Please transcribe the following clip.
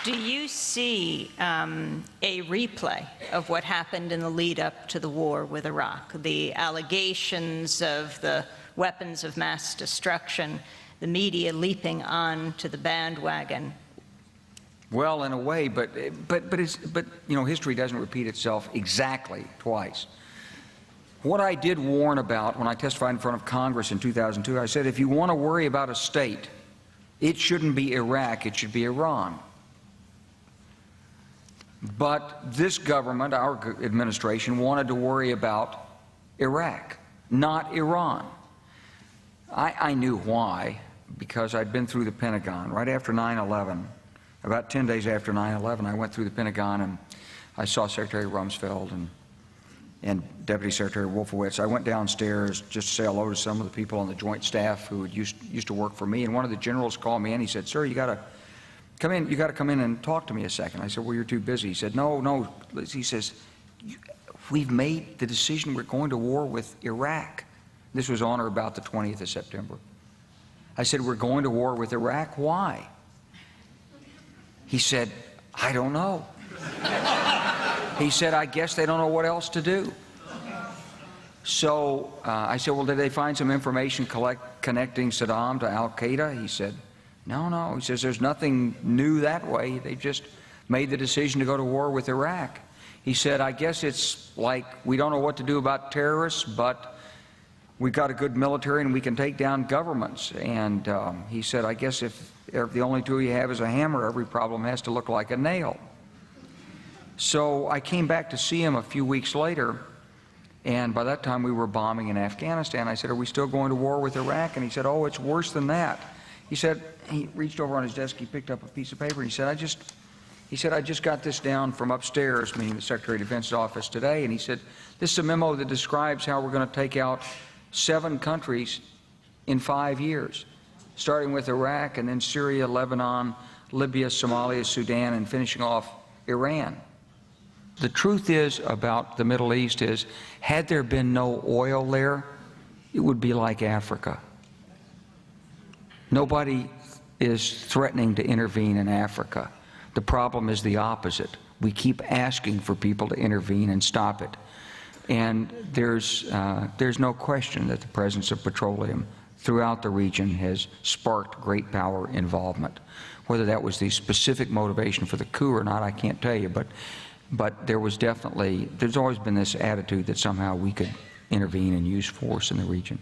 Do you see a replay of what happened in the lead up to the war with Iraq? The allegations of the weapons of mass destruction, the media leaping on to the bandwagon? Well, in a way, but you know, history doesn't repeat itself exactly twice. What I did warn about when I testified in front of Congress in 2002, I said, if you want to worry about a state, it shouldn't be Iraq, it should be Iran. But this government, our administration, wanted to worry about Iraq, not Iran. I knew why, because I'd been through the Pentagon. Right after 9/11, about 10 days after 9/11, I went through the Pentagon and I saw Secretary Rumsfeld and Deputy Secretary Wolfowitz. I went downstairs just to say hello to some of the people on the Joint Staff who used to work for me, and one of the generals called me in. He said, "Sir, you got to come in and talk to me a second." I said, "Well, you're too busy." He said, No. He says, "We've made the decision. We're going to war with Iraq." This was on or about the 20th of September. I said, "We're going to war with Iraq. Why?" He said, "I don't know." He said, "I guess they don't know what else to do." So I said, "Well, did they find some information connecting Saddam to Al-Qaeda?" He said, No. He says, "There's nothing new that way. They just made the decision to go to war with Iraq." He said, "I guess it's like we don't know what to do about terrorists, but we've got a good military and we can take down governments." And he said, "I guess if the only tool you have is a hammer, every problem has to look like a nail." So I came back to see him a few weeks later, and by that time we were bombing in Afghanistan. I said, "Are we still going to war with Iraq?" And he said, "Oh, it's worse than that." He said, he reached over on his desk, he picked up a piece of paper, and he said, I just got this down from upstairs," meaning the Secretary of Defense's office today, and he said, "This is a memo that describes how we're going to take out 7 countries in 5 years, starting with Iraq and then Syria, Lebanon, Libya, Somalia, Sudan, and finishing off Iran." The truth is about the Middle East is, had there been no oil there, it would be like Africa. Nobody is threatening to intervene in Africa. The problem is the opposite. We keep asking for people to intervene and stop it. And there's no question that the presence of petroleum throughout the region has sparked great power involvement. Whether that was the specific motivation for the coup or not, I can't tell you, but there's always been this attitude that somehow we could intervene and use force in the region.